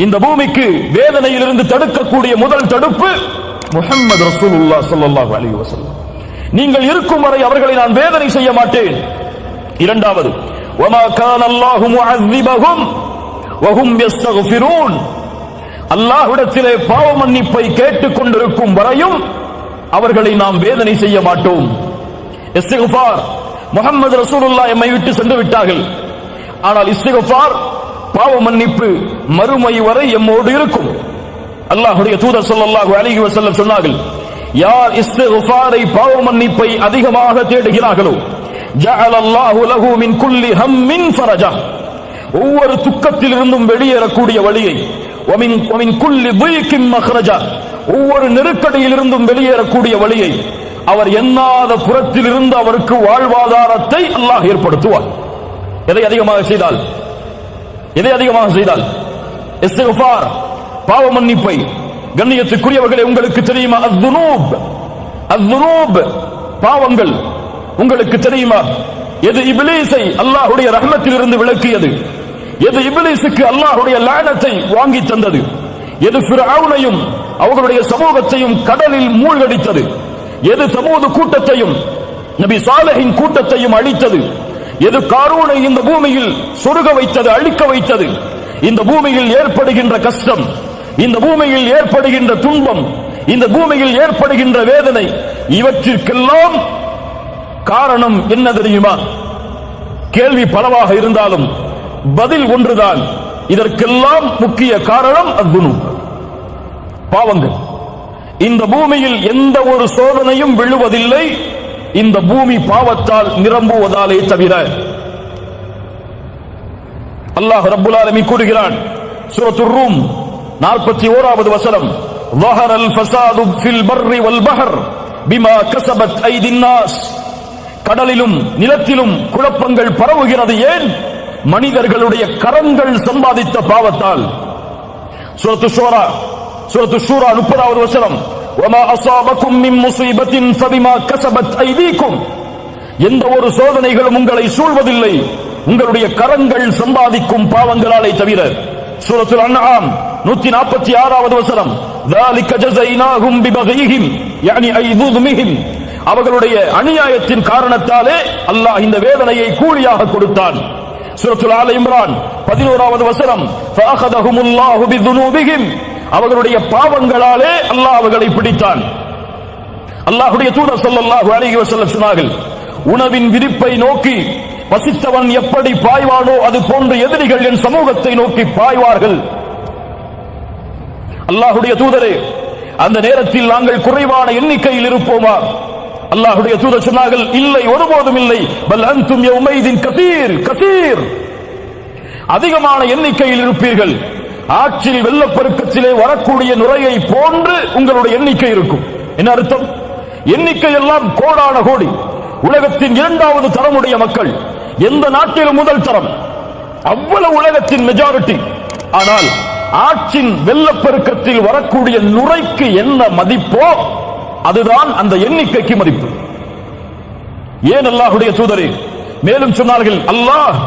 இந்த பூமிக்கு வேதனையிலிருந்து தடுக்கக்கூடிய முதல் தடுப்பு முஹம்மது ரசூலுல்லாஹ் ஸல்லல்லாஹு அலைஹி வஸல்லம். நீங்கள் இருக்கும் வரை அவர்களை நான் வேதனை செய்ய மாட்டேன். இரண்டாவது, வமா கான அல்லாஹு முஅذிபஹும் வஹும் யஸ்தக்ஃபிரூன். அல்லாஹ்விடத்திலே பாவ மன்னிப்பை கேட்டுக் கொண்டிருக்கும் வரையும் அவர்களை நாம் வேதனை செய்ய மாட்டோம். இஸ்திக்ஃபார், முஹம்மது ரசூலுல்லாஹ் எம்மை விட்டு சென்று விட்டார்கள். ஆனால் இஸ்திக்ஃபார், பாவ மன்னிப்பு மறுமை வரை எம்மோடு இருக்கும். அல்லாஹ்வுடைய தூதர் ஸல்லல்லாஹு அலைஹி வஸல்லம் சொன்னார்கள், யார் இஸ்திக்ஃபாரை பாவ மன்னிப்பை அதிகமாக தேடுகிறார்களோ ஜஅல அல்லாஹு லஹு மின் குல்லி ஹம்மின் ஃபரஜா, ஒவ்வொரு துக்கத்திலிருந்தும் வெளியேறக்கூடிய வழியை, வமின் குல்லி ضيقின் மக்ரஜா, ஒவ்வொரு நெருக்கடியிலிருந்தும் வெளியேறக்கூடிய வழியை, அவர் எண்ணாத புறத்திலிருந்து அவருக்கு வாழ்வாதாரத்தை அல்லாஹ் ஏற்படுத்துவார். எதை அதிகமாக செய்தால் இஸ்திக்ஃபார், பாவ மன்னிப்பை. கண்ணியத்துக்குரியவர்களே, உங்களுக்கு தெரியுமா அஸ்ஸுனூப், பாவங்கள் உங்களுக்கு தெரியுமா? எது இப்லீஸை அல்லாஹ்வுடைய ரஹ்மத்திலிருந்து விலக்கியது, எது இப்லீஸுக்கு அல்லாஹ்வுடைய லானத்தை வாங்கி தந்தது, எது ஃபிர்அவுனையும் அவர்களுடைய சமூகத்தையும் கடலில் மூழ்கடித்தது, எது சமூக கூட்டத்தையும் நபி சாலிஹின் கூட்டத்தையும் அழித்தது, எது காரூனை இந்த பூமியில் சொருக வைத்தது, அழிக்க வைத்தது, இந்த பூமியில் ஏற்படுகின்ற கஷ்டம், இந்த பூமியில் ஏற்படுகின்ற துன்பம், இந்த பூமியில் ஏற்படுகின்ற வேதனை, இவற்றிற்கெல்லாம் காரணம் என்ன தெரியுமா? கேள்வி பலவாக இருந்தாலும் பதில் ஒன்றுதான். இதற்கெல்லாம் முக்கிய காரணம் அஸ்ஸுனூப், பாவங்கள். இந்த பூமியில் எந்த ஒரு சோதனையும் விழுவதில்லை இந்த பூமி பாவத்தால் நிரம்புவதாலே தவிர. அல்லாஹ் ரப்புல் ஆலமீன் கூறுகிறான் சூரத்துர் ரூம் 41வது வசனம், ظهر الفساد في البر والبحر بما كسبت ايدي الناس. கடலிலும் நிலத்திலும் குழப்பங்கள் பரவுகிறது. ஏன்? மனிதர்களுடைய கரங்கள் சம்பாதித்த பாவத்தால். சூரத்து ஷூரா 30வது வசனம், وما اصابكم من مصيبه فبما كسبت ايديكم. எந்த ஒரு சோதனைகளும் உங்களை சூழ்வதில்லை உங்களுடைய கரங்கள் சம்பாதிக்கும் பாவங்களாலே தவிர. சூரத்துல் அன்ஆம் 146வது வசனம், ذلك جزيناهم ببغيهم يعني اي ظلمهم. அவர்களுடைய அநியாயத்தின் காரணத்தாலே அல்லாஹ் இந்த வேதனையை கூலியாக கொடுத்தான். சூரத்துல் ஆல இம்ரான் 11வது வசனம், فاخذهم الله بذنوبهم. அவர்களுடைய பாவங்களாலே அல்லாஹ் அவர்களை பிடித்தான். அல்லாஹ்வுடைய தூதர் ஸல்லல்லாஹு அலைஹி வஸல்லம் சொன்னார்கள், உணவின் விரிப்பை நோக்கி பசித்தவன் எப்படி பாய்வானோ அது போன்ற எதிரிகள் என் சமூகத்தை நோக்கி பாய்வார்கள். அல்லாஹ்வுடைய தூதரே, அந்த நேரத்தில் நாங்கள் குறைவான எண்ணிக்கையில் இருப்போமா? அல்லாஹ்வுடைய தூதர் சொன்னார்கள், இல்லை, ஒருபோதும் இல்லை. பல் அன்தும் யௌமைதின் கஸீர், அதிகமான எண்ணிக்கையில் இருப்பீர்கள். ஆற்றில் வெள்ளப்பெருக்கத்திலே வரக்கூடிய நுரையை போன்று உங்களுடைய எண்ணிக்கை இருக்கும். என்ன அர்த்தம்? எண்ணிக்கை எல்லாம் கோடான கோடி. உலகத்தின் 2வது தரமுடைய மக்கள், எந்த நாட்டிலும் முதல் தரம், அவ்வளவு உலகத்தின் மெஜாரிட்டி. ஆனால் ஆற்றின் வெள்ளப்பெருக்கத்தில் வரக்கூடிய நுரைக்கு என்ன மதிப்போ அதுதான் அந்த எண்ணிக்கைக்கு மதிப்பு. ஏன் அல்லாஹ்வுடைய தூதரே மேலும் சொன்னார்கள், அல்லாஹ்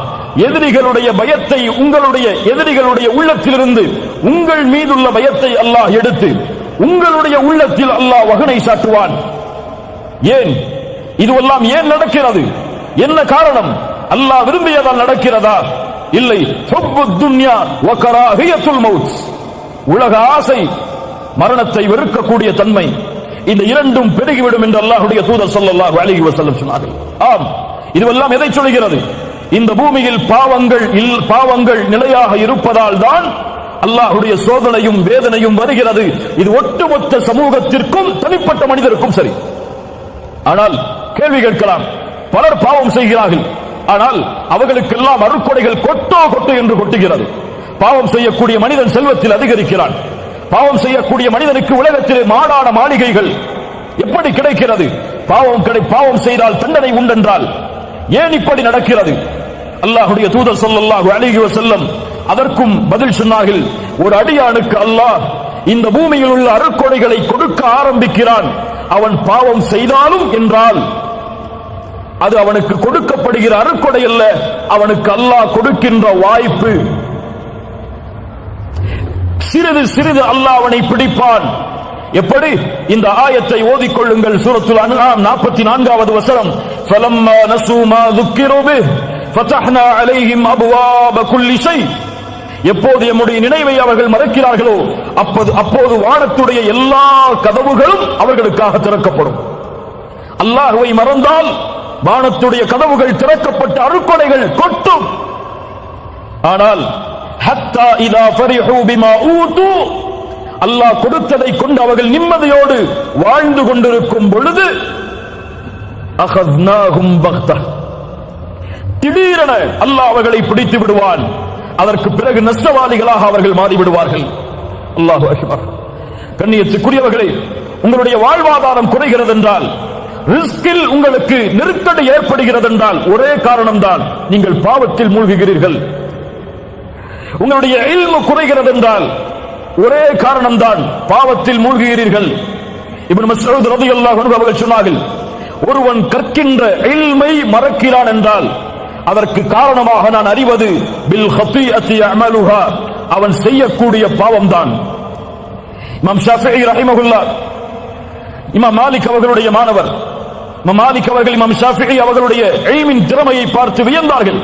எதிரிகளுடைய பயத்தை, உங்களுடைய எதிரிகளுடைய உள்ளத்திலிருந்து உங்கள் மீதுள்ள பயத்தை அல்லாஹ் எடுத்து உங்களுடைய உள்ளத்தில் அல்லாஹ் வகனை சாட்டுவான். ஏன் இதுவெல்லாம் ஏன் நடக்கிறது? என்ன காரணம்? அல்லாஹ் விரும்பியதால் நடக்கிறதா? இல்லை. ஹுப்புத் துன்யா வ கராஹியத்துல் மௌத், உலக ஆசை, மரணத்தை வெறுக்கக்கூடிய தன்மை, இந்த இரண்டும் பெருகிவிடும் என்று அல்லாஹ்வுடைய தூதர் ஸல்லல்லாஹு அலைஹி வஸல்லம் சொன்னார்கள். ஆம், இதுவெல்லாம் எதை சொல்கிறது? இந்த பூமியில் பாவங்கள் நிலையாக இருப்பதால் தான் அல்லாஹ்வுடைய சோதனையும் வேதனையும் வருகிறது. இது ஒட்டுமொத்த சமூகத்திற்கும் தனிப்பட்ட மனிதருக்கும் சரி. ஆனால் கேள்வி கேட்கலாம், பலர் பாவம் செய்கிறார்கள், ஆனால் அவர்களுக்கெல்லாம் அருட்கொடைகள் கொட்டோ என்று கொட்டுகிறது. பாவம் செய்யக்கூடிய மனிதன் செல்வத்தில் அதிகரிக்கிறான். பாவம் செய்யக்கூடிய மனிதனுக்கு உலகத்திலே மாடான மாளிகைகள் எப்படி கிடைக்கிறது? பாவம் செய்தால் தண்டனை உண்டென்றால் ஏன் இப்படி நடக்கிறது? அல்லாஹ்வுடைய தூதர் ஸல்லல்லாஹு அலைஹி வஸல்லம் அதற்கும் பதில் சொன்னார்கள், ஒரு அடியானுக்கு அல்லாஹ் இந்த பூமியில் உள்ள அருட்கொடைகளை கொடுக்க ஆரம்பிக்கிறான், அவன் பாவம் செய்தாலும் என்றால் அது அவனுக்கு கொடுக்கப்படுகிற அருட்கொடை அல்ல, அவனுக்கு அல்லாஹ் கொடுக்கின்ற வாய்ப்பு. சிறிது சிறிது அல்லாஹ் அவனை பிடிப்பான். எப்படி? இந்த ஆயத்தை ஓதிக்கொள்ளுங்கள். சூரத்துல் அன்ஆம் 44வது வசனம். ஃபலம்மா நஸூ மா ذُكِّرُوا بِهِ فَتَحْنَا عَلَيْهِمْ أَبْوَابَ كُلِّ شَيْءٍ. எப்போது நம்முடைய நினைவை அவர்கள் மறக்கிறார்களோ அப்போது வானத்துடைய எல்லா கதவுகளும் அவர்களுக்காக திறக்கப்படும். அல்லாஹ்வை மறந்தால் வானத்துடைய கதவுகள் திறக்கப்பட்ட அருட்கொடைகள் கொட்டும். ஆனால் ஹத்தா இதா ஃபரிஹூ பிமா ஊது, அல்லாஹ் கொடுத்ததை கொண்டு அவர்கள் நிம்மதியோடு வாழ்ந்து கொண்டிருக்கும் பொழுது அகத்னாஹும் பக்தா, திடீரென அல்லாஹ் அவர்களை பிடித்து விடுவான். அதற்கு பிறகு நஷ்டவாதிகளாக அவர்கள் மாறிவிடுவார்கள். அல்லாஹு அக்பர். கண்ணியத்துக்குரியவர்களே, உங்களுடைய வாழ்வாதாரம் குறைகிறது என்றால், ரிஸ்கில் உங்களுக்கு நெருக்கடி ஏற்படுகிறது என்றால் ஒரே காரணம்தான், நீங்கள் பாவத்தில் மூழ்குகிறீர்கள். உங்களுடைய இல்மு குறைகிறது என்றால் ஒரே காரணம்தான், பாவத்தில் மூழ்குகிறீர்கள். இப்னு மஸ்ஊத் ரலியல்லாஹு அன்ஹு அவர்கள் சொன்னார்கள், ஒருவன் கற்கின்ற இல்மை மறக்கிறான் என்றால் அதற்கு காரணமாக நான் அறிவது பில் ஹதீஅத்தி யஅமலுஹா, அவன் செய்யக்கூடிய பாவம்தான். இமாம் ஷாஃபிஈ ரஹிமஹுல்லாஹ் இமாம் மாலிக் அவர்களுடைய மாணவர். இமாம் மாலிக் அவர்கள் இமாம் ஷாஃபிஈ அவர்களுடைய இல்மின் திறமையை பார்த்து வியந்தார்கள்.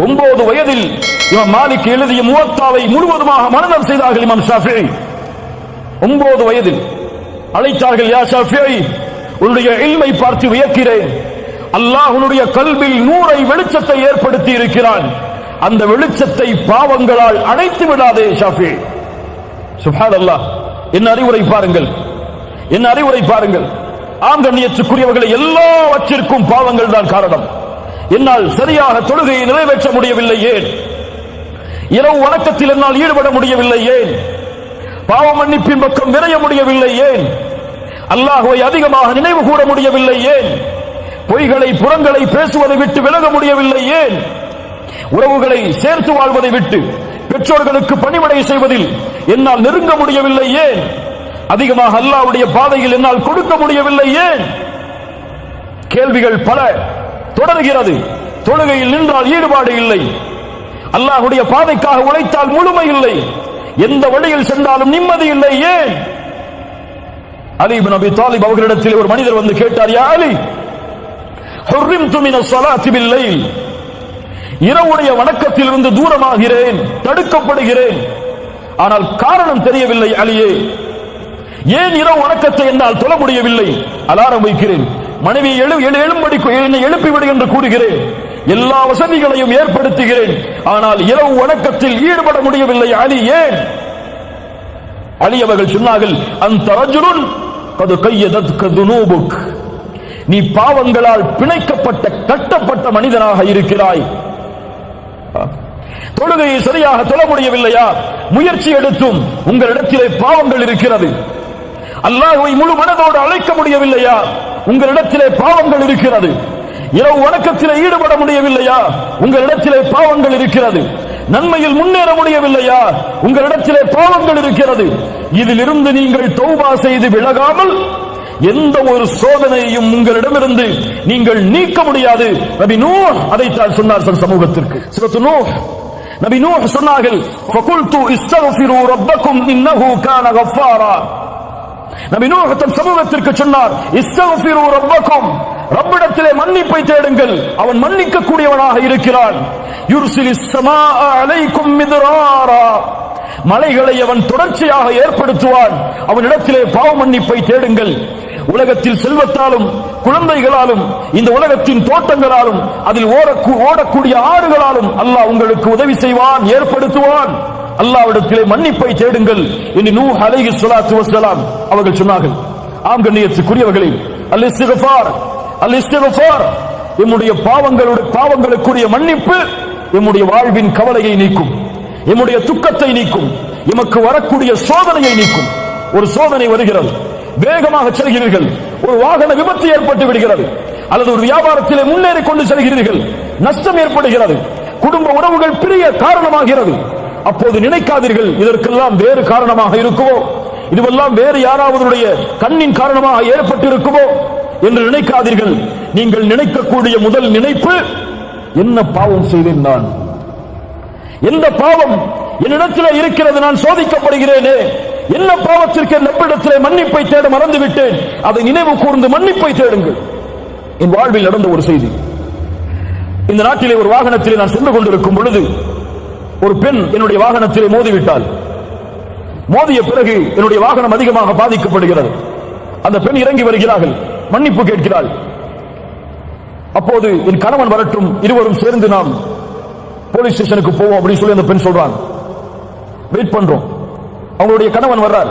9 வயதில் இமாம் மாலிக் எழுதிய முவத்தாவை முழுவதுமாக மனனம் செய்தார்கள். இமாம் ஷாஃபிஈ 9 வயதில் அழைத்தார்கள், யா ஷாஃபிஈ, உன்னுடைய இல்மை பார்த்து வியக்கிறேன். அல்லாஹ் உன்னுடைய கல்பில் நூரை வெளிச்சத்தை ஏற்படுத்தி இருக்கிறான். அந்த வெளிச்சத்தை பாவங்களால் அணைத்து விடாதே ஷாஃபிஈ. சுப்ஹானல்லாஹ். என்ன அறிவுரை பாருங்கள், என்ன அறிவுரை பாருங்கள். ஆம் கண்ணியத்துக்குரியவர்களை, எல்லாவற்றிற்கும் பாவங்கள் தான் காரணம். என்னால் சரியாக தொழுகையை நிறைவேற்ற முடியவில்லை ஏன்? இரவு வணக்கத்தில் என்னால் ஈடுபட முடியவில்லை ஏன்? பாவ மன்னிப்பின் பக்கம் விரைய முடியவில்லை ஏன்? அல்லாஹ்வை அதிகமாக நினைவு கூற முடியவில்லை ஏன்? பொய்களை புறங்களை பேசுவதை விட்டு விலக முடியவில்லை ஏன்? உறவுகளை சேர்த்து வாழ்வதை விட்டு பெற்றோர்களுக்கு பணிவிடை செய்வதில் என்னால் நெருங்க முடியவில்லை ஏன்? அதிகமாக அல்லாஹ்வுடைய பாதையில் என்னால் கொடுக்க முடியவில்லை ஏன்? கேள்விகள் பல தொடர்கிறது. தொழுகையில் நின்றால் ஈடுபாடு இல்லை, அல்லாஹ்வுடைய பாதைக்காக உழைத்தால் முழுமை இல்லை, எந்த வழியில் சென்றாலும் நிம்மதி இல்லை ஏன்? அலி இப்னு அபி தாலிப் அவர்களிடத்தில் ஒரு மனிதர் வந்து கேட்டார், யா அலி, ஹுர்ரிம்து மினஸ் ஸலாத்தி பில்-லைல், இரவுடைய வணக்கத்திலிருந்து தூரமாகிறேன், தடுக்கப்படுகிறேன். ஆனால் காரணம் தெரியவில்லை அலியே. ஏன் இரவு வணக்கத்தை என்னால் தொழ முடியவில்லை? அலாரம் வைக்கிறேன், மனைவியை எழும்படி என்னை எழுப்பிவிடு என்று கூறுகிறேன், எல்லா வசதிகளையும் ஏற்படுத்துகிறேன், ஆனால் இரவு வணக்கத்தில் ஈடுபட முடியவில்லை அலி ஏன்? அலி அவர்கள் சொன்னார்கள், அந்த ரஜுலுன் கது கையதத்க துனூபுக், நீ பாவங்களால் பிணைக்கப்பட்ட கட்டப்பட்ட மனிதனாக இருக்கிறாய். தொழுகையை சரியாக தொழ முடியவில்லையா? முயற்சி எடுத்தும் உங்களிடத்திலே பாவங்கள் இருக்கிறது. அல்லாஹ்வை முழு மனதோடு அழைக்க முடியவில்லையா? உங்களிடத்திலே பாவங்கள் இருக்கிறது. இரவு வணக்கத்திலே ஈடுபட முடியவில்லையா? உங்களிடத்திலே பாவங்கள் இருக்கிறது. நன்மையில் முன்னேற முடியவில்லையா? உங்களிடத்திலே பாவங்கள் இருக்கிறது. இதிலிருந்து நீங்கள் தௌபா செய்து விலகாமல் எந்த ஒரு சோதனையையும் உங்களிடமிருந்து நீங்கள் நீக்க முடியாது. நபி நூஹ் அதைத்தான் சொன்னார் சமூகத்திற்கு. சூரத்து நூஹ், நபி நூஹ் சொன்னார்கள், ஃபகுல்து இஸ்தக்ஃபிரு ரப்பக்கும் இன்னஹு கான கஃபாரா. நபி நூஹ் தன் சமூகத்திற்கு சொன்னார், இஸ்தக்ஃபிரு ரப்பக்கும், ரப்பிடத்திலே மன்னிப்பை தேடுங்கள், அவன் மன்னிக்க கூடியவனாக இருக்கிறான். யுர்சிலிஸ் ஸமாஅ அலைக்கும் மித்ராரா, மலைகளை அவன் தொடர்ச்சியாக ஏற்படுத்துவான், அவனிடத்திலே பாவ மன்னிப்பை தேடுங்கள். உலகத்தில் செல்வத்தாலும் குழந்தைகளாலும் இந்த உலகத்தின் தோட்டங்களாலும் அதில் ஓடக்கூடிய ஆறுகளாலும் அல்லாஹ் உங்களுக்கு உதவி செய்வான், ஏற்படுத்துவான். அல்லாஹ்விடத்திலே மன்னிப்பை தேடுங்கள் என்று நூஹ் அலைஹிஸ்ஸலாத்து வஸ்ஸலாம் அவர்கள் சொன்னார்கள். ஆம் கண்ணியத்துக்குரியவர்களே, அல்-இஸ்திக்ஃபார், அல்-இஸ்திக்ஃபார், நம்முடைய பாவங்களுக்குரிய மன்னிப்பு நம்முடைய வாழ்வின் கவலையை நீக்கும், நம்முடைய துக்கத்தை நீக்கும், எமக்கு வரக்கூடிய சோதனையை நீக்கும். ஒரு சோதனை வருகிறது, வேகமாக செல்கிறீர்கள், ஒரு வாகன விபத்து ஏற்பட்டு விடுகிறது, அல்லது ஒரு வியாபாரத்திலே முன்னேறி கொண்டு செல்கிறீர்கள், நஷ்டம் ஏற்படுகிறது, குடும்ப உறவுகள் பிரிய காரணமாகிறது. அப்போது நினைக்காதீர்கள் இதற்கெல்லாம் வேறு காரணமாக இருக்குமோ, இதுவெல்லாம் வேறு யாராவதுடைய கண்ணின் காரணமாக ஏற்பட்டு இருக்குமோ என்று நினைக்காதீர்கள். நீங்கள் நினைக்கக்கூடிய முதல் நினைப்பு, என்ன பாவம் செய்தேன் நான், எந்த பாவம் என்னிடத்தில் இருக்கிறது, நான் சோதிக்கப்படுகிறேனே, என்ன பாவத்திற்கு நம்மிடத்திலே மன்னிப்பை தேட மறந்துவிட்டேன், அதை நினைவு கூர்ந்து மன்னிப்பை தேடுங்கள். என் வாழ்வில் நடந்த ஒரு செய்தி. இந்த நாட்டிலே ஒரு வாகனத்திலே நான் சென்று கொண்டிருக்கும் பொழுது ஒரு பெண் என்னுடைய வாகனத்திலே மோதிவிட்டாள். மோதிய பிறகு என்னுடைய வாகனம் அதிகமாக பாதிக்கப்படுகிறது. அந்த பெண் இறங்கி வருகிறார்கள், மன்னிப்பு கேட்கிறாள். அப்போது என் கணவன் வரட்டும், இருவரும் சேர்ந்து நாம் போலீஸ் ஸ்டேஷனுக்கு போவோம் அப்படின்னு சொல்லி அந்த பெண் சொல்றாங்க. வெயிட் பண்றோம். அவங்களுடைய கணவன் வர்றார்.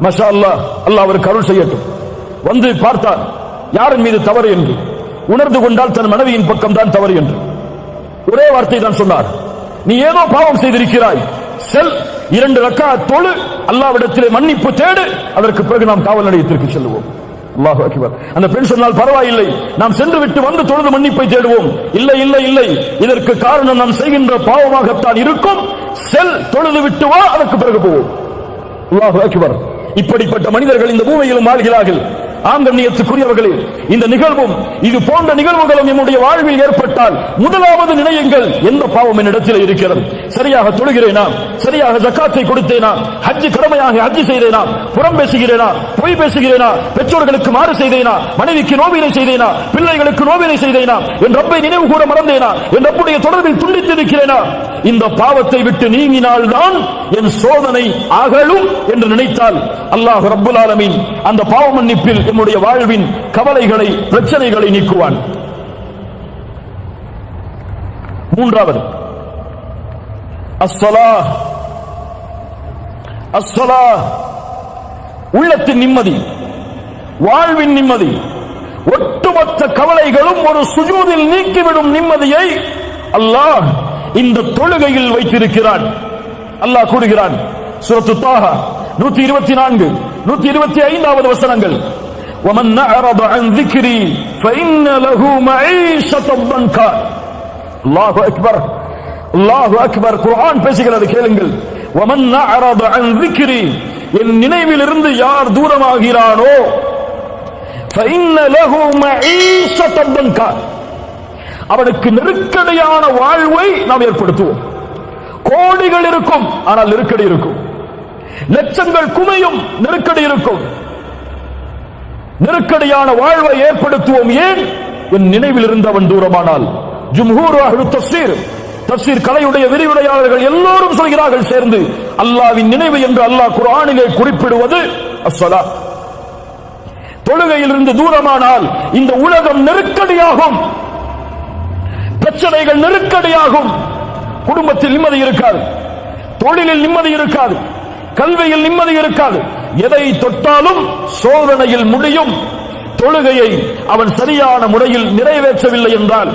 மாஷா அல்லாஹ், அல்லாஹ் அவருக்கு அருள் செய்யட்டும். வந்து பார்த்தார் யாரின் மீது தவறு என்று. உணர்ந்து கொண்டால் தன் மனைவியின் பக்கம் தான் தவறு என்று ஒரே வார்த்தை தான் சொன்னார். நீ ஏதோ பாவம் செய்திருக்கிறாய், செல் 2 ரக்காத் தொழு, அல்லாஹ்விடத்திலே மன்னிப்பு தேடு, அதற்கு பிறகு நாம் காவல் நிலையத்திற்கு செல்லுவோம். அல்லாஹு அக்பர். அந்த பெண் சொன்னால் பரவாயில்லை, நாம் சென்று விட்டு வந்து தொழுது மன்னிப்பை தேடுவோம். இல்லை இல்லை இல்லை, இதற்கு காரணம் நாம் செய்கின்ற பாவமாகத்தான் இருக்கும். செல், தொழுது விட்டு வா, அதற்கு பிறகு போவோம். அல்லாஹு அக்பர். இப்படிப்பட்ட மனிதர்கள் இந்த பூமியிலும் வாழ்கிறார்கள். ஆங்கண்ணியத்துக்குரியவர்களே, இந்த நிகழ்வும் இது போன்ற நிகழ்வுகளும் நம்முடைய வாழ்வில் ஏற்பட்டால் முதலாவது நினையுங்கள், எந்த பாவம் என்னிடத்தில் இருக்கிறது? சரியாக தொழுகிறேனா? சரியாக ஜக்காத்தை கொடுத்தேனா? ஹஜ் கடமையாக ஹஜ் செய்தேனா? புறம் பேசுகிறேனா? பொய் பேசுகிறேனா? பெற்றோர்களுக்கு மாறு செய்தேனா? மனைவிக்கு நோவினை செய்தேனா? பிள்ளைகளுக்கு நோவினை செய்தேனா? என் ரப்பை நினைவு கூற மறந்தேனா? என் ரப்புடைய தொடர்பில் துண்டித்திருக்கிறேனா? இந்த பாவத்தை விட்டு நீங்கினால்தான் என் சோதனை அகலும் என்று நினைத்தால் அல்லாஹ் ரப்புல் ஆலமீன் அந்த பாவ மன்னிப்பில் நம்முடைய வாழ்வின் கவலைகளை, பிரச்சனைகளை நீக்குவான். மூன்றாவது அஸ்ஸலாஹ். அஸ்ஸலாஹ் உள்ளத்தின் நிம்மதி, வாழ்வின் நிம்மதி. ஒட்டுமொத்த கவலைகளும் ஒரு சுஜூதில் நீக்கிவிடும் நிம்மதியை அல்லாஹ் இந்த தொழுகையில் வைத்திருக்கிறான். அல்லாஹ் கூறுகிறான் சூரத்து தாஹா 124 125வது வசனங்கள். وَمَنْ أَعْرَضَ عَنْ ذِكْرِي فَإِنَّ لَهُ مَعِيشَةً ضَنْكًا. அல்லாஹு அக்பர், அல்லாஹு அக்பர். குர்ஆன் பேசுகிறது, கேளுங்கள். وَمَنْ أَعْرَضَ عَنْ ذِكْرِي, என் நினைவிலிருந்து யார் தூரமாகிறானோ فَإِنَّ لَهُ مَعِيشَةً ضَنْكًا, அவனுக்கு நெருக்கடியான வாழ்வை நாம் ஏற்படுத்துவோம். கோடிகள் இருக்கும், ஆனால் நெருக்கடி இருக்கும். லட்சங்கள் குமையும், நெருக்கடி இருக்கும். நெருக்கடியான வாழ்வை ஏற்படுத்துவோம். ஏன்? என் நினைவில் இருந்தவன் தூரமானால். ஜும்ஹூர் அஹ்லுத் தஃசீர், தஃசீர் கலையுடைய விரிவுரையாளர்கள் எல்லோரும் சொல்கிறார்கள் சேர்ந்து, அல்லாஹ்வின் நினைவு என்று அல்லாஹ் குர்ஆனிலே குறிப்பிடுவது அஸ்ஸலாத். தொழுகையிலிருந்து தூரமானால் இந்த உலகம் நெருக்கடியாகும், பிரச்சனைகள் நெருக்கடியாகும். குடும்பத்தில் நிம்மதி இருக்காது, தொழிலில் நிம்மதி இருக்காது, கல்வியில் நிம்மதி இருக்காது. எதை தொட்டாலும் சோதனையில் முடியும். தொழுகையை அவன் சரியான முறையில் நிறைவேற்றவில்லை என்றால்,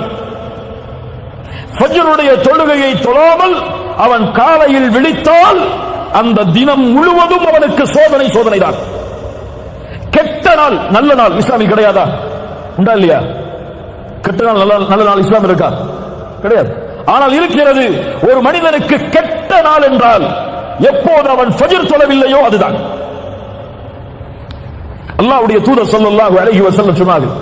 ஃபஜ்ருடைய தொழுகையை தொழாமல் அவன் காலையில் விழித்தால் அந்த தினம் முழுவதும் அவனுக்கு சோதனை, சோதனைதான். கெட்ட நாள் நல்ல நாள் இஸ்லாமில் கிடையாதா? உண்டா இல்லையா? கெட்ட நாள் நல்ல நாள் இஸ்லாம் இருக்கா? கிடையாது. ஆனால் இருக்கிறது. ஒரு மனிதனுக்கு கெட்ட நாள் என்றால் எப்போது அவன் ஃபஜ்ர் தொழவில்லையோ அதுதான். அல்லாஹ்வுடைய தூதர் ஸல்லல்லாஹு அலைஹி வஸல்லம் சொன்னார்கள்,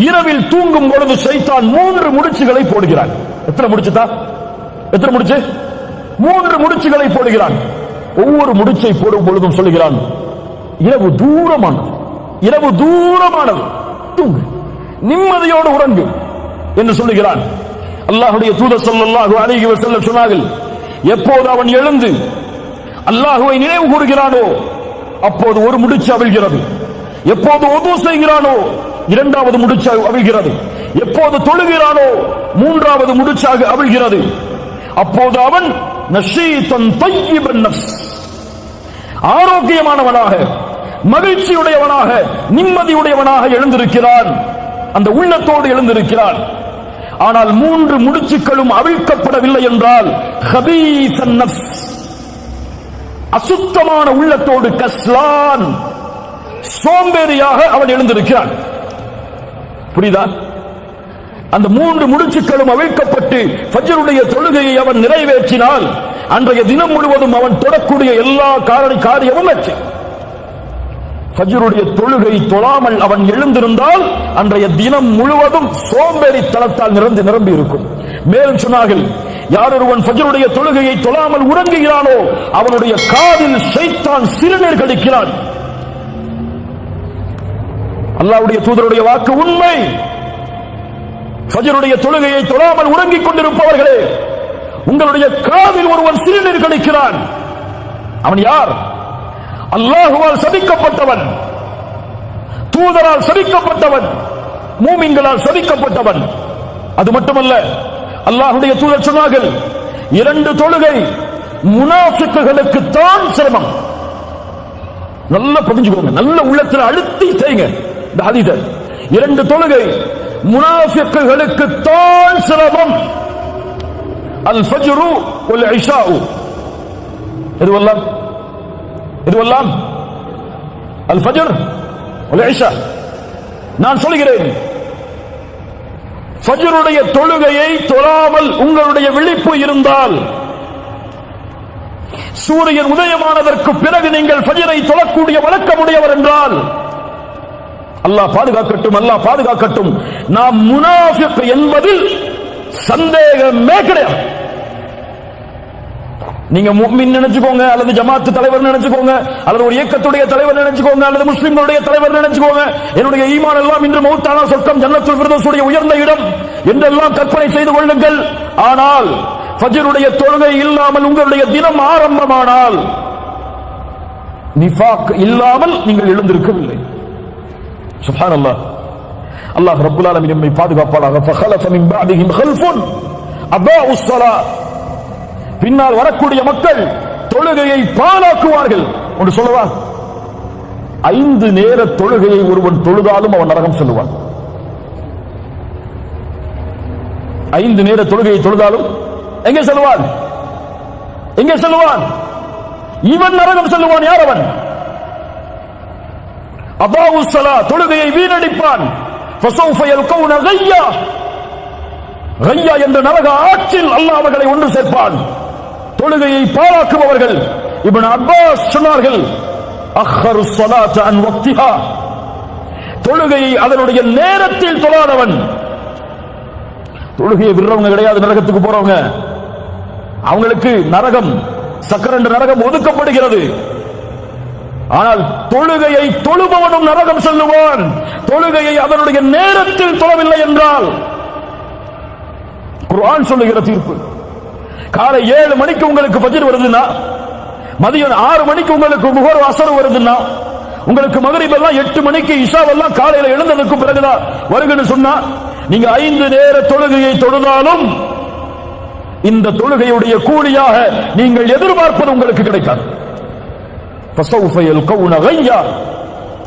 இரவில் தூங்கும் பொழுது ஷைத்தான் 3 முடிச்சுகளை போடுகிறான். எத்தனை முடிச்சுதா? எத்தனை முடிச்சு? 3 முடிச்சுகளை போடுகிறான். ஒவ்வொரு முடிச்சை போடும் பொழுதும் சொல்லுகிறான், இரவு தூரமானது, இரவு தூரமானது, தூங்கு, நிம்மதியோடு உறங்கு என்று சொல்லுகிறான். அல்லாஹ்வுடைய தூதர் ஸல்லல்லாஹு அலைஹி வஸல்லம் சொன்னார்கள், எப்போது அவன் எழுந்து அல்லாஹ்வை நினைவு கூறுகிறானோ அப்போது ஒரு முடிச்சு அவிழ்கிறது. எப்போது உது செய்கிறானோ 2வது முடிச்சு அவிழ்கிறது. எப்போது தொழுகிறானோ 3வது முடிச்சாக அவிழ்கிறது. அப்போது அவன் நஷீதன் தய்யிபன் நஃப்ஸ், ஆரோக்கியமானவனாக, மகிழ்ச்சியுடையவனாக, நிம்மதியுடையவனாக எழுந்திருக்கிறான். அந்த உள்ளத்தோடு எழுந்திருக்கிறான். ஆனால் 3 முடிச்சுக்களும் அவிழ்க்கப்படவில்லை என்றால் கபீசன் நஃப்ஸ், அசுத்தமான உள்ளத்தோடு, கஸ்லான், சோம்பேறியாக அவன் எழுந்திருக்கிறான். புரியுதா? அந்த 3 முடிச்சுக்களும் அவிழ்க்கப்பட்டு ஃபஜ்ருடைய தொழுகையை அவன் நிறைவேற்றினால் அன்றைய தினம் முழுவதும் அவன் தொடக்கூடிய எல்லா காரியமும் வெற்றி. ஃபஜ்ருடைய தொழுகை தொழாமல் அவன் எழுந்திருந்தால் அன்றைய தினம் முழுவதும் சோம்பேறித்தனத்தால் நிரம்பி இருக்கும். மேலும் சொன்னார்கள், யார் ஒருவன் ஃபஜ்ருடைய தொழுகையை தொழாமல் உறங்குகிறானோ அவனுடைய காதில் ஷைத்தான் சிறுநீர் கடிக்கிறான். அல்லாஹ்வுடைய தூதருடைய வாக்கு உண்மை. ஃபஜ்ருடைய தொழுகையை தொழாமல் உறங்கிக் கொண்டிருப்பவர்களே, உங்களுடைய காதில் ஒருவன் சிறுநீர் கடிக்கிறான். அவன் யார்? அல்லாஹ்வால் சபிக்கப்பட்டவன், தூதரால் சபிக்கப்பட்டவன், மூமின்களால் சபிக்கப்பட்டவன். அது மட்டுமல்ல, அல்லாஹ்வுடைய தூதர் சொன்னார்கள், 2 தொழுகை முனாஃபிக்குகளுக்கு தான் சிரமம். நல்லா புரிஞ்சுக்கோங்க, நல்ல உள்ளத்தில் அழுத்தி செய்யுங்க இந்த ஹதீஸை. 2 தொழுகை முனாஃபிக்குகளுக்கு தான் சிரமம். அல் ஃபஜ்ரு வல் இஷா. இதுவெல்லாம் அல் ஃபஜ்ர் வல் இஷா. நான் சொல்கிறேன், ஃபஜ்ருடைய தொழுகையை தொழாமல் உங்களுடைய விழிப்பு இருந்தால், சூரியன் உதயமானதற்கு பிறகு நீங்கள் ஃபஜ்ரை தொழக்கூடிய வழக்கமுடையவர் என்றால், அல்லாஹ் பாதுகாக்கட்டும், அல்லாஹ் பாதுகாக்கட்டும், நாம் முனாஃபிக் என்பதில் சந்தேகமே கிடையாது. நீங்க முஃமின் நினைச்சுக்கோங்க, அல்லது ஜமாத் தலைவர் நினைச்சுக்கோங்க, அல்லது ஒரு இயக்கத்துடைய தலைவர் நினைச்சுக்கோங்க, அல்லது முஸ்லிம்களுடைய தலைவர் நினைச்சுக்கோங்க, என்னுடைய ஈமான் எல்லாம் இன்று மௌத்தான சொர்க்கம் ஜன்னத்துல் ஃபிர்தௌஸுடைய உயர்ந்த இடம் என்றெல்லாம் கற்பனை செய்து கொள்ளுங்கள். ஆனால் ஃபஜ்ருடைய தொழுகை இல்லாமல் உங்களுடைய தினம் ஆரம்பமானால், நிஃபாக் இல்லாமல் நீங்கள் எழுந்திருக்கவில்லை. சுப்ஹானல்லாஹ். அல்லாஹ் ரப்பல் ஆலமீன் நம்மை பாதுகாப்பானாக. ஃபഖலஃப மின் பஅதிஹிம் கல்ஃபுன் அதாஉஸ் ஸலாத். பின்னால் வரக்கூடிய மக்கள் தொழுகையை பாழாக்குவார்கள். ஒன்று சொல்லவா? 5 நேர தொழுகையை ஒருவன் தொழுதாலும் அவன் நரகம் செல்லுவான். 5 நேர தொழுகையை தொழுதாலும் எங்கே செல்வான்? எங்கே செல்வான்? இவன் நரகம் செல்லுவான். யார் அவன்? அதாஉஸ் ஸலாத், தொழுகையை வீணடிப்பான். ஃபஸௌஃப யல்கௌன கய்யா. கய்யா என்ற நரக ஆற்றில் அல்லாஹ் அவர்களை ஒன்று சேர்ப்பான். தொழுகையை பாழாக்குபவர்கள். இப்னு அப்பாஸ் சொன்னார்கள், அக்ஹரு ஸலாத அன் வக்திஹா. தொழுகையை அதனுடைய நேரத்தில் தொழாதவன். தொழுகையை விடுறவங்க கிடையாது நரகத்துக்கு போறவங்க. அவங்களுக்கு நரகம், சக்கரண்ட நரகம் ஒதுக்கப்படுகிறது. ஆனால் தொழுகையை தொழுபவனும் நரகம் செல்லுவான். தொழுகையை அதனுடைய நேரத்தில் தொழவில்லை என்றால், குர்ஆன் சொல்லுகிற தீர்ப்பு, காலை 7 மணிக்கு உங்களுக்கு ஃபஜ்ர் வருதுன்னா, மதியம் 6 மணிக்கு உங்களுக்கு முஹர் அஸர் வருதுன்னா, உங்களுக்கு மக்ரிப் எல்லாம் 8 மணிக்கு, இஷா எல்லாம் காலையில எழுந்ததுக்கு பிறகுதான் வருதுன்னு சொன்னா, நீங்க 5 நேர தொழுகையை தொழுதாலும் இந்த தொழுகையுடைய கூலியாக நீங்கள் எதிர்பார்ப்பது உங்களுக்கு கிடைக்காது. ஃபஸௌஃப யல்கௌன கய்யா.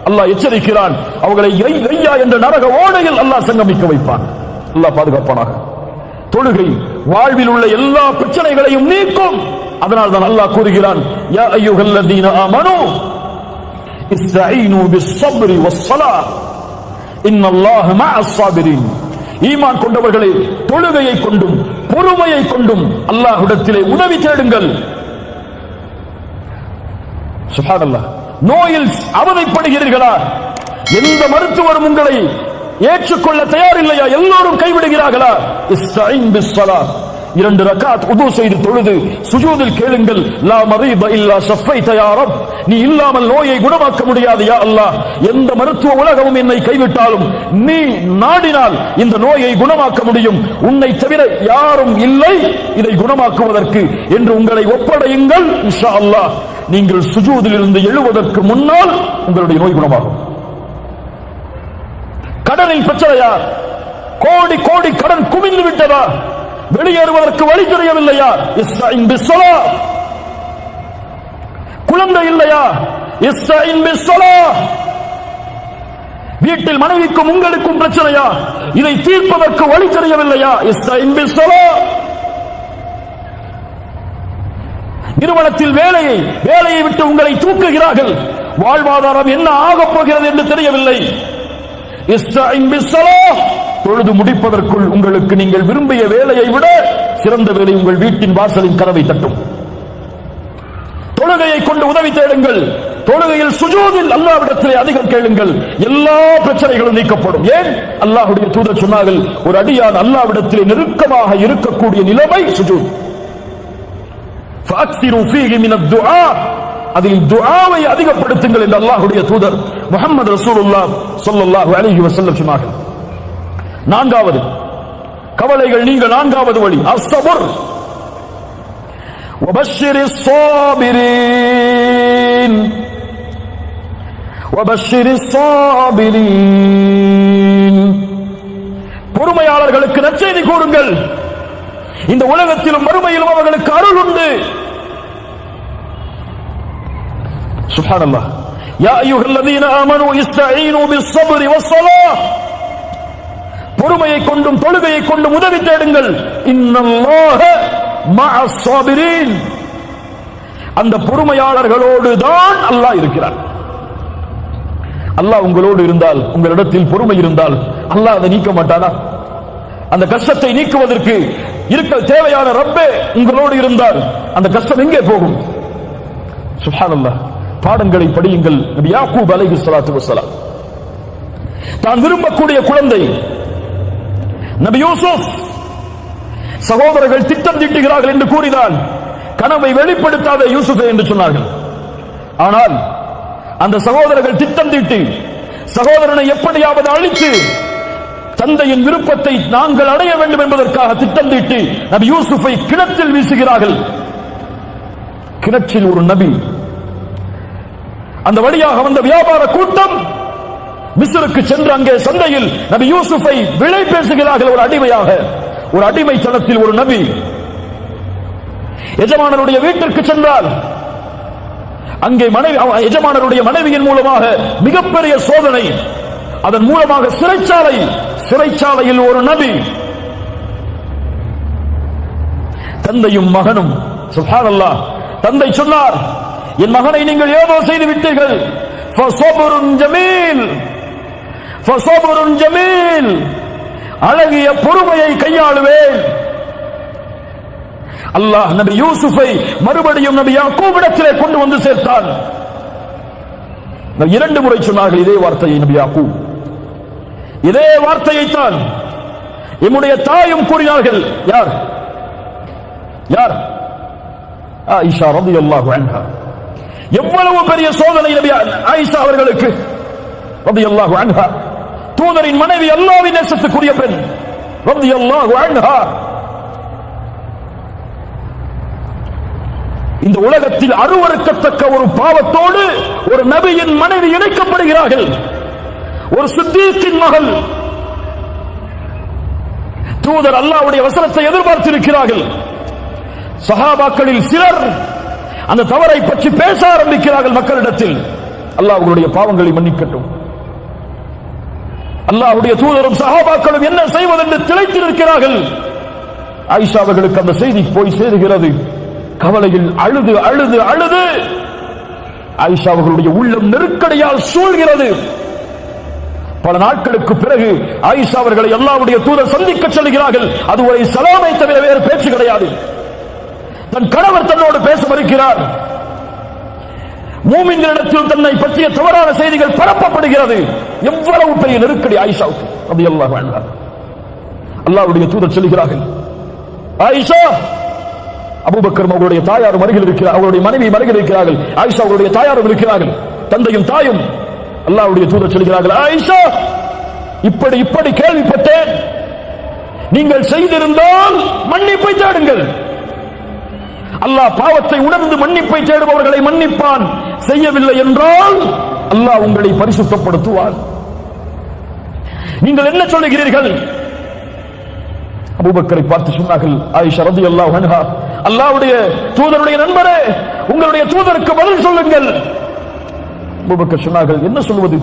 அல்லாஹ் எச்சரிக்கிறான், அவர்களை கய்யா என்ற நரக ஓடையில் அல்லாஹ் சங்கமிக்க வைப்பான். அல்லாஹ் பாதுகாப்பானாக. தொழுகை வாழ்வில் உள்ள எல்லா பிரச்சனைகளையும் நீக்கும். அதனால் தான் அல்லாஹ் கூறுகிறான், யா அய்யுஹல்லதீன ஆமனூ இஸ்தஈனு பிஸ்ஸப்ரி வஸ்ஸலாஹ் இன்னல்லாஹ மஅஸ் ஸாபிரீன். ஈமான் கொண்டவர்களே, தொழுகையை கொண்டும் பொறுமையை கொண்டும் அல்லாஹ்விடத்திலே உதவி தேடுங்கள். சுப்ஹானல்லாஹ். நோயில் அவதிப்படுகிறீர்களா? எந்த மருத்துவரும் உங்களை ஏற்றுக்கொள்ள தயாரில்லையா? எல்லோரும் கைவிடுகிறார்களா? இஸ்தஈன் பிஸ்ஸலாஹ். 2 ரக்காத் உது செய்து தொழுது சுஜூதில் கேளுங்கள், லா மரீத இல்லா ஷஃபைத யா ரப். நீ இல்லாமல் நோயை குணமாக்க முடியாது யா அல்லாஹ். எந்த மருத்துவ உலகமும் என்னை கைவிட்டாலும் நீ நாடினால் இந்த நோயை குணமாக்க முடியும். உன்னை தவிர யாரும் இல்லை இதை குணமாக்குவதற்கு என்று உங்களை ஒப்படையுங்கள். இன்ஷா அல்லாஹ் நீங்கள் சுஜூதில் இருந்து எழுவதற்கு முன்னால் உங்களுடைய நோய் குணமாகும். கடனில் பிரச்சனையா? கோடி கோடி கடன் குவிந்து விட்டதா? வெளியேறுவதற்கு வழி தெரியவில்லையா? இஸ்தஈன் பிஸ்ஸலாஹ். குழந்தை இல்லையா? இஸ்தஈன் பிஸ்ஸலாஹ். வீட்டில் மனைவிக்கும் உங்களுக்கும் பிரச்சனையா? இதை தீர்ப்பதற்கு வழி தெரியவில்லையா? இஸ்தஈன் பிஸ்ஸலாஹ். நிறுவனத்தில் வேலையை விட்டு உங்களை தூக்குகிறார்கள். வாழ்வாதாரம் என்ன ஆகப் போகிறது என்று தெரியவில்லை. இஸ்தஈன் பிஸ்ஸலாஹ். தொழுது முடிப்பதற்குள் உங்களுக்கு நீங்கள் விரும்பிய வேலையை விட சிறந்த வேலை உங்கள் வீட்டின் வாசலின் கதவை தட்டும். தொழுகையை கொண்டு உதவி தேடுங்கள். தொழுகையில் சுஜூதில் அல்லாஹ்விடத்திலே அதிகம் கேளுங்கள், எல்லா பிரச்சனைகளும் நீக்கப்படும். ஏன்? அல்லாஹ்வுடைய தூதர் சொன்னார்கள், ஒரு அடியான் அல்லாஹ்விடத்திலே நெருக்கமாக இருக்கக்கூடிய நிலைமை சுஜூத். فَأَكْثِرُوا فِيهِ مِنَ الدُّعَاءِ அதில் துஆவை அதிகப்படுத்துங்கள் என்று அல்லாஹ்வுடைய தூதர் முஹம்மது ரசூலுல்லாஹ் ஸல்லல்லாஹு அலைஹி வஸல்லம் சொன்னார்கள். நான்காவது கவலைகள் நீங்க நான்காவது வழி அஸ்ஸபர் வபஷ்ஷிரிஸ் ஸாபிரீன் வபஷ்ஷிரிஸ் ஸாபிரீன் பொறுமையாளர்களுக்கு நற்செய்தி கூறுங்கள். இந்த உலகத்திலும் மறுமையிலும் அவர்களுக்கு அருள் உண்டு. சுப்ஹானல்லாஹ். யா அய்யுஹல்லதீன ஆமனூ இஸ்தஈனூ பிஸ்ஸப்ரி வஸ்ஸலாஹ் பொறுமையை கொண்டும் தொழுகையை கொண்டும் உதவி தேடுங்கள். இன்னல்லாஹ மஅஸ் ஸாபிரீன் அந்த பொறுமையாளர்களோடு தான் அல்லாஹ் இருக்கிறார். அல்லாஹ் உங்களோடு இருந்தால், உங்களிடத்தில் பொறுமை இருந்தால் அல்லாஹ் அதை நீக்க மாட்டானா? அந்த கஷ்டத்தை நீக்குவதற்கு இருக்க தேவையான ரப்பே உங்களோடு இருந்தால் அந்த கஷ்டம் எங்கே போகும்? சுப்ஹானல்லாஹ். பாடங்களை படியுங்கள். நபி யாக்கூப் அலைஹிஸ்ஸலாத்து வஸ்ஸலாம் தான் விரும்பக்கூடிய குழந்தை நபி யூசுப் சகோதரர்கள் திட்டம் தீட்டுகிறார்கள் என்று கூறினான். கனவை வெளிப்படுத்தாத யூசுஃபே என்று சொன்னார்கள். ஆனால் அந்த சகோதரர்கள் திட்டம் தீட்டி சகோதரனை எப்படியாவது அழித்து தந்தையின் விருப்பத்தை நாங்கள் அடைய வேண்டும் என்பதற்காக திட்டம் தீட்டி நபி யூசுஃபை கிணற்றில் வீசுகிறார்கள். கிணற்றில் ஒரு நபி, அந்த வழியாக வந்த வியாபார கூட்டம் மிஸ்ருக்கு சென்று அங்கே சந்தையில் நபி யூசுஃபை விலை பேசுகிறார்கள். ஒரு அடிமையாக, ஒரு அடிமை தளத்தில் ஒரு நபி எஜமானருடைய வீட்டிற்கு சென்றால் அங்கே எஜமானருடைய மனைவியின் மூலமாக மிகப்பெரிய சோதனை, அதன் மூலமாக சிறைச்சாலையில் ஒரு நபி, தந்தையும் மகனும். சுப்ஹானல்லாஹ். தந்தை சொன்னார், என் மகனை நீங்கள் ஏதோ செய்து விட்டீர்கள். ஃபஸப்ருன் ஜமீல், ஃபஸப்ருன் ஜமீல் அழகிய பொறுமையை கையாளுவேன். அல்லாஹ் நபி யூசுஃபை மறுபடியும் நபி யாக்கூபிடத்திலே கொண்டு வந்து சேர்த்தான். இரண்டு முறை சொன்னார்கள் இதே வார்த்தையை நபி யாக்கூப். இதே வார்த்தையைத்தான் என்னுடைய தாயும் கூறினார்கள். யார் யார்? ஆயிஷா ரலியல்லாஹு அன்ஹா. எவ்வளவு பெரிய சோதனை நபி ஆயிஷா அவர்களுக்கு ரலியல்லாஹு அன்ஹா. தூதரின் மனைவி, அல்லாஹ்வின் நேசத்துக்குரிய பெண் ரலியல்லாஹு அன்ஹா. இந்த உலகத்தில் அருவருக்கத்தக்க ஒரு பாவத்தோடு ஒரு நபியின் மனைவி இணைக்கப்படுகிறார்கள். ஒரு சித்தீக்கின் மகள். தூதர் அல்லாஹ்வுடைய வசனத்தை எதிர்பார்த்திருக்கிறார்கள். சஹாபாக்களில் சிலர் அந்த தவறை பற்றி பேச ஆரம்பிக்கிறார்கள் மக்களிடத்தில். அல்லாஹ் அவர்களுடைய பாவங்களை மன்னிக்கட்டும். அல்லாஹ்வுடைய தூதரும் சஹாபாக்களும் என்ன செய்வதென்று திளைத்திருக்கிறார்கள். ஆயிஷா அவர்களுக்கு அந்த செய்தி போய் சேருகிறது. கவலையில் அழுது அழுது அழுது ஆயிஷா அவர்களுடைய உள்ளம் நெருக்கடியால் சூழ்கிறது. பல நாட்களுக்கு பிறகு ஆயிஷா அவர்களை அல்லாஹ்வுடைய தூதர் சந்திக்க செல்கிறார்கள். அதுவரை சலாமை தவிர வேறு பேச்சு கிடையாது. தன் கணவர் தன்னோடு பேச மறுக்கிறார். மூமின்களிடத்தில் தன்னை பற்றிய தவறான செய்திகள் பரப்பப்படுகிறது. எவ்வளவு பெரிய நெருக்கடி ஆயிஷாவுக்கு ரலியல்லாஹு அன்ஹா. அல்லாஹ்வுடைய தூதர் சொல்கிறார்கள், ஆயிஷா, அபூபக்கர் அவருடைய தாயார் அருகில் இருக்கிறார், அவருடைய மனைவி அருகில் இருக்கிறார்கள். ஆயிஷா அவருடைய தாயாரும் இருக்கிறார்கள், தந்தையும் தாயும். அல்லாஹ்வுடைய தூதர் சொல்கிறார்கள், ஆயிஷா, இப்படி கேள்விப்பட்டேன். நீங்கள் செய்திருந்தால் மன்னிப்பை தேடுங்கள். அல்லாஹ் பாவத்தை உணர்ந்து மன்னிப்பை தேடுபவர்களை மன்னிப்பான். செய்யவில்லை என்றால் அல்லாஹ் உங்களை பரிசுத்தப்படுத்துவான். நீங்கள் என்ன சொல்லுகிறீர்கள்? அபூபக்கரை பார்த்து சொன்னார்கள், ஆயிஷா ரலியல்லாஹு அன்ஹா, அல்லாஹ்வுடைய தூதருடைய நண்பரே, உங்களுடைய தூதருக்கு பதில் சொல்லுங்கள். அபூபக்கர் சொன்னார்கள், என்ன சொல்வது?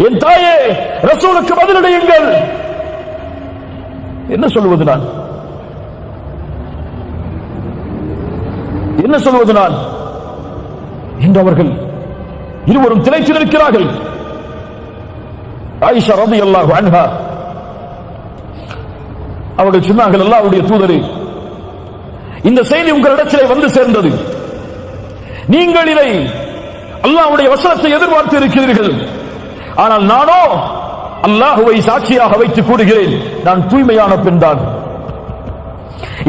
என் தாயே, ரசூலுக்கு பதிலளியுங்கள். என்ன சொல்வது நான்? என்ன சொல்வது நான் என்று அவர்கள் இருவரும் திளைத்து நிற்கிறார்கள். ஆயிஷா ரலியல்லாஹு அன்ஹா அவர்கள் சொன்னார்கள், அல்லாஹ்வுடைய தூதரே, இந்த செய்தி உங்களிடத்திலே வந்து சேர்ந்தது. நீங்கள் இதை அல்லாஹ்வுடைய வசனத்தை எதிர்பார்த்து இருக்கிறீர்கள். ஆனால் நானோ அல்லாஹ்வை சாட்சியாக வைத்து கூறுகிறேன், நான் தூய்மையான பெண் தான்.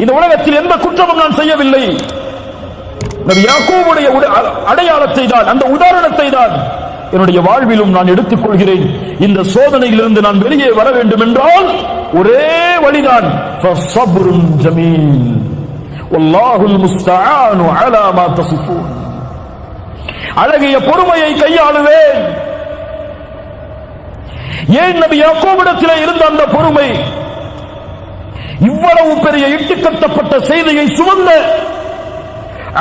இந்த உலகத்தில் எந்த குற்றமும் நான் செய்யவில்லை. நபி யாக்கூபுடைய அடையாளத்தை தான், அந்த உதாரணத்தை தான் என்னுடைய வாழ்விலும் நான் எடுத்துக் கொள்கிறேன். இந்த சோதனையிலிருந்து நான் வெளியே வர வேண்டும் என்றால் ஒரே வழிதான், ஃபஸப்ருன் ஜமீல் வல்லாஹுல் முஸ்தஆனு அலா மா தஸிஃபூன். அழகிய பொறுமையை கையாளுவேன். ஏன் நபி யாக்கூபிடத்திலே இருந்த அந்த பொறுமை? இவ்வளவு பெரிய இட்டுக்கட்டப்பட்ட செய்தியை சுமந்த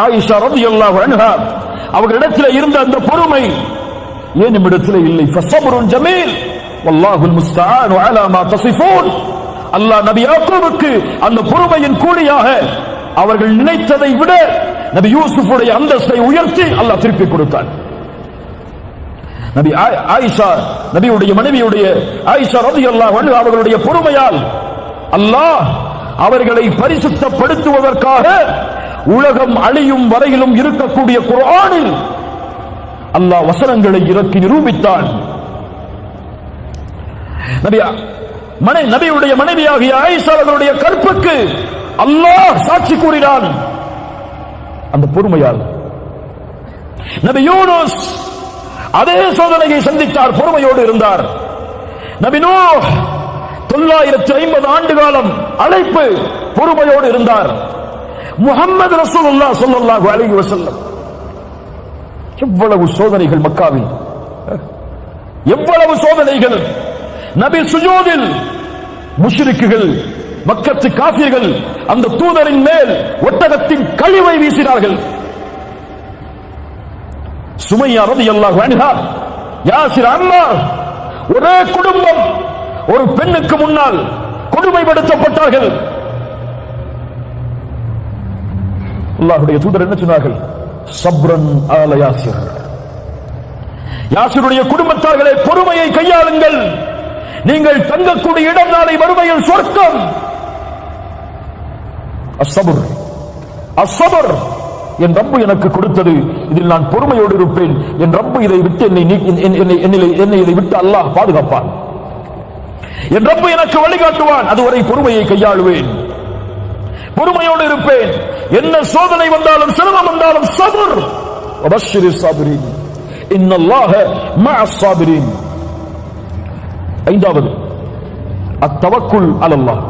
ஆயிஷா ரலியல்லாஹு அன்ஹா அவர்களிடத்தில் இருந்த அந்த பொறுமை ஏன் நம்மிடத்தில் இல்லை? ஃபஸப்ருன் ஜமீல் வல்லாஹுல் முஸ்தஆனு அலா மா தஸிஃபூன். அல்லாஹ் நபி யாக்கூபுக்கு அந்த பொறுமையின் கூலியாக அவர்கள் நினைத்ததை விட நபி யூசுஃபுடைய அந்தஸ்தை உயர்த்தி அல்லாஹ் திருப்பி கொடுத்தான். நபி ஆயிஷா, நபியுடைய மனைவியுடைய ஆயிஷா ரலியல்லாஹு அன்ஹா அவர்களுடைய பொறுமையால் அல்லாஹ் அவர்களை பரிசுத்தப்படுத்துவதற்காக உலகம் அழியும் வரையிலும் இருக்கக்கூடிய குர்ஆனில் அல்லாஹ் வசனங்களை இறக்கி நிரூபித்தான். நபியுடைய மனைவியாகிய ஆயிஷா அவர்களுடைய கற்புக்கு அல்லாஹ் சாட்சி கூறினான் அந்த பொறுமையால். நபி யூனுஸ் அதே சோதனையை சந்தித்தார், பொறுமையோடு இருந்தார். நபி நூஹ் 950 ஆண்டு காலம் அழைப்பு, பொறுமையோடு இருந்தார். முஹம்மது ரசூலுல்லாஹ் ஸல்லல்லாஹு அலைஹி வஸல்லம் எவ்வளவு சோதனைகள் மக்காவில், எவ்வளவு சோதனைகள். நபி சுஜூதில் முஷ்ரிக்குகள், மக்கத்து காஃபிர்கள் அந்த தூதரின் மேல் ஒட்டகத்தின் கழிவை வீசினார்கள். சுமையா ரலியல்லாஹு அன்ஹா, யாசிர், அம்மார், ஒரே குடும்பம் ஒரு பெண்ணுக்கு முன்னால் கொடுமைப்படுத்தப்பட்டார்கள். அல்லாஹ்வுடைய தூதர் என்ன சொன்னார்கள்? சப்ரன் ஆல யாசிர். யாசிருடைய குடும்பத்தார்களே, பொறுமையை கையாளுங்கள். நீங்கள் தங்கக்கூடிய இடம் நாளை மறுமையில் சொர்க்கம். அஸ்ஸப்ர், அஸ்ஸப்ர் என் ரப்பு எனக்கு கொடுத்தது, இதில் நான் பொறுமையோடு இருப்பேன். என் ரப்பு இதை விட்டு என்னை இதை விட்டு அல்லாஹ் பாதுகாப்பான். என் ரப்பு எனக்கு வழிகாட்டுவான். அதுவரை பொறுமையை கையாளுவேன், பொறுமையோடு இருப்பேன். என்ன சோதனை வந்தாலும் சிரமம் வந்தாலும் சப்ர். வபஷ்ஷிரிஸ் சாபிரீன் இன்னல்லாஹ மஅஸ் சாபிரீன். ஐந்தாவது அத்தவக்குல் அலல்லாஹ்,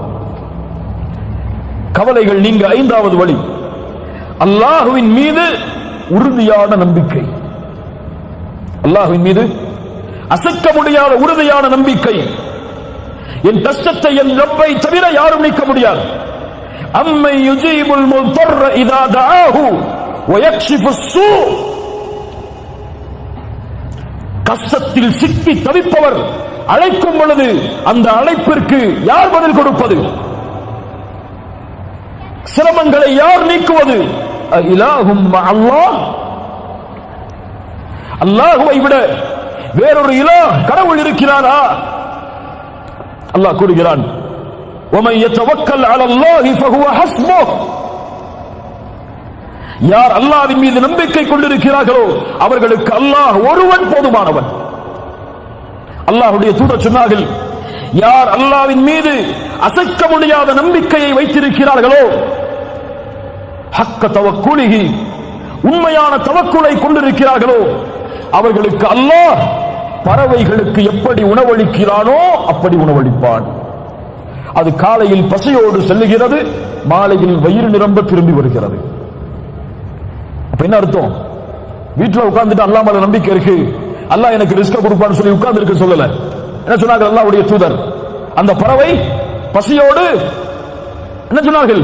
கவலைகள் நீங்க. ஐந்தாவது வழி அல்லாஹ்வின் மீது உறுதியான நம்பிக்கை. அல்லாஹ்வின் மீது அசைக்க முடியாத உறுதியான நம்பிக்கை. என் கஷ்டத்தை என் ரப்பை தவிர யாரும் நீக்க முடியாது. அம்மை யுஜீபுல் முல்தர்ர இதா தஆஹு வயக்ஷிஃபுஸ் ஸூ. கஷ்டத்தில் சிக்கி தவிப்பவர் அழைக்கும் பொழுது அந்த அழைப்பிற்கு யார் பதில் கொடுப்பது? சிரமங்களை யார் நீக்குவது? இலாஹும் அல்லாஹ். அல்லாஹ்வை விட வேறொரு இலாஹ், கடவுள் இருக்கிறாரா? அல்லாஹ் கூறுகிறான், وَمَن يَتَوَكَّلْ عَلَى اللَّهِ فَهُوَ حَسْبُهُ. யார் அல்லாஹ்வின் மீது நம்பிக்கை கொண்டிருக்கிறார்களோ அவர்களுக்கு அல்லாஹ் ஒருவன் போதுமானவன். அல்லாஹ்வுடைய தூதர் சொன்னார்கள், யார் அல்லாஹ்வின் மீது அசைக்க முடியாத நம்பிக்கையை வைத்திருக்கிறார்களோ, ஹக்க தவக்குலிஹி, உண்மையான தவக்குலை கொண்டிருக்கிறார்களோ, அவர்களுக்கு அல்லாஹ் பறவைகளுக்கு எப்படி உணவளிக்கிறானோ அப்படி உணவளிப்பான். அது காலையில் பசியோடு செல்லுகிறது, மாலையில் வயிறு நிரம்ப திரும்பி வருகிறது. அப்ப என்ன அர்த்தம்? வீட்டுல உட்கார்ந்துட்டு அல்லாஹ் மேல நம்பிக்கை இருக்கு, அல்லாஹ் எனக்கு ரிஸ்க் கொடுப்பான்னு சொல்லி உட்கார்ந்து இருக்க சொல்லல. என்ன சொன்னாங்க அல்லாஹ்வுடைய தூதர்? அந்த பறவை பசியோடு என்ன சொன்னார்கள்?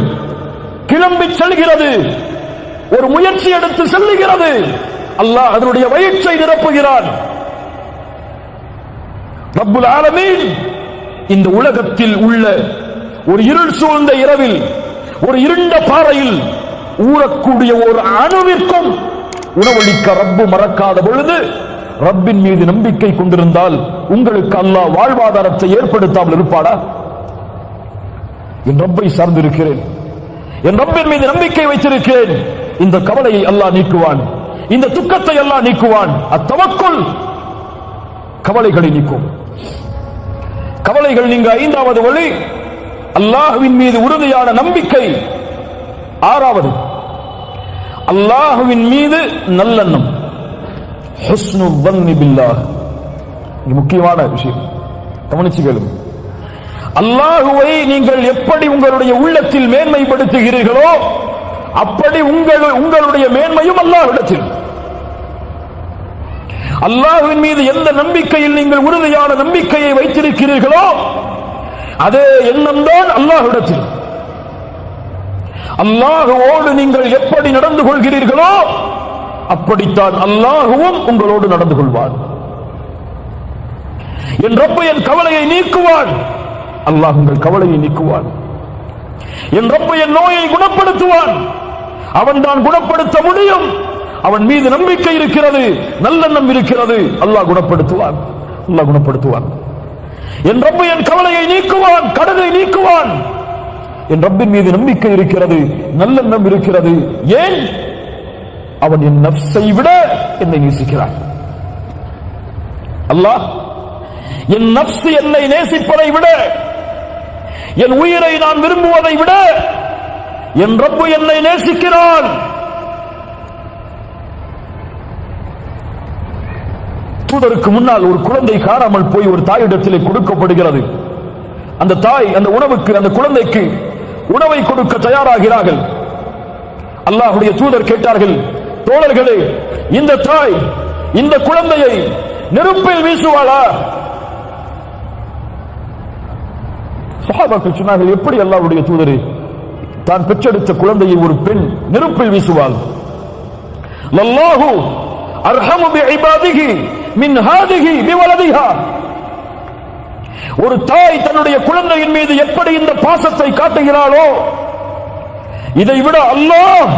கிளம்பி செல்கிறது, ஒரு முயற்சி எடுத்து செல்லுகிறது. அல்லாஹ் அதனுடைய வயிற்றை நிரப்புகிறான். ரப்புல் ஆலமீன் இந்த உலகத்தில் உள்ள ஒரு இருள் சூழ்ந்த இரவில், ஒரு இருண்ட பாறையில் ஊறக்கூடிய ஒரு அணுவிற்கும் உணவளிக்க ரப்பு மறக்காத பொழுது, ரப்பின் மீது நம்பிக்கை கொண்டிருந்தால் உங்களுக்கு அல்லாஹ் வாழ்வாதாரத்தை ஏற்படுத்தாமல் இருப்பாடா? என் ரப்பை சார்ந்திருக்கிறேன், என் ரப்பின் மீது நம்பிக்கை வைத்திருக்கிறேன். இந்த கவலையை அல்லாஹ் நீக்குவான். இந்த துக்கத்தை எல்லாம் நீக்குவான். அத்தவக்குல் கவலைகளை நீக்கும். கவலைகள் நீங்க 5வது வழி அல்லாஹ்வின் மீது உறுதியான நம்பிக்கை. 6வது அல்லாஹ்வின் மீது நல்லெண்ணம், ஹுஸ்னு ظن பில்லாஹ். இது முக்கியமான விஷயம், கவனிச்சு கேளுங்க. அல்லாஹ்வை நீங்கள் எப்படி உங்களுடைய உள்ளத்தில் மேன்மைப்படுத்துகிறீர்களோ அப்படி உங்களுடைய மேன்மையும் அல்லாஹ்விடத்தில். அல்லாஹ்வின் மீது எந்த நம்பிக்கையில் நீங்கள் உறுதியான நம்பிக்கையை வைத்திருக்கிறீர்களோ அதே எண்ணம் தான் அல்லாஹ்விடத்தில். அல்லாஹ்வோடு நீங்கள் எப்படி நடந்து கொள்கிறீர்களோ அப்படித்தான் அல்லாஹ்வும் உங்களோடு நடந்து கொள்வான். என் ரப்பு என் கவலையை நீக்குவான். அல்லாஹ் உங்கள் கவலையை நீக்குவான். என் ரப்பு என் நோயை குணப்படுத்துவான். அவன் தான் குணப்படுத்த முடியும். அவன் மீது நம்பிக்கை இருக்கிறது, நல்லெண்ணம் இருக்கிறது. அல்லாஹ் குணப்படுத்துவான். அல்லாஹ் குணப்படுத்துவான். என் ரப்பு என் கவலையை நீக்குவான், கடனை நீக்குவான். என் ரப்பின் மீது நம்பிக்கை இருக்கிறது, நல்லெண்ணம் இருக்கிறது. ஏன்? அவன் என் நஃப்ஸை விட என்னை நேசிக்கிறான். அல்லாஹ் என் நஃப்ஸ் என்னை நேசிப்பதை விட, என் உயிரை நான் விரும்புவதை விட என் ரப்பு என்னை நேசிக்கிறான். தூதருக்கு முன்னால் ஒரு குழந்தை காணாமல் போய் ஒரு தாயிடத்திலே கொடுக்கப்படுகிறது. அந்த தாய் அந்த உணவுக்கு, அந்த குழந்தைக்கு உணவை கொடுக்க தயாராகிறார்கள். அல்லாஹ்வுடைய தூதர் கேட்டார்கள், தோழர்களே, இந்த தாய் இந்த குழந்தையை நெருப்பில் வீசுவாளா? சஹாபாக்கள் சொன்னார்கள், எப்படி அல்லாஹ்வுடைய தூதரே, தான் பெற்றெடுத்த குழந்தையை ஒரு பெண் நெருப்பில் வீசுவாள்? லல்லாஹு அர்ஹமு பிஇபாதிஹி மின் ஹாதிஹி பிவலதிஹா. ஒரு தாய் தன்னுடைய குழந்தையின் மீது எப்படி இந்த பாசத்தை காட்டுகிறாளோ இதை விட அல்லாஹ்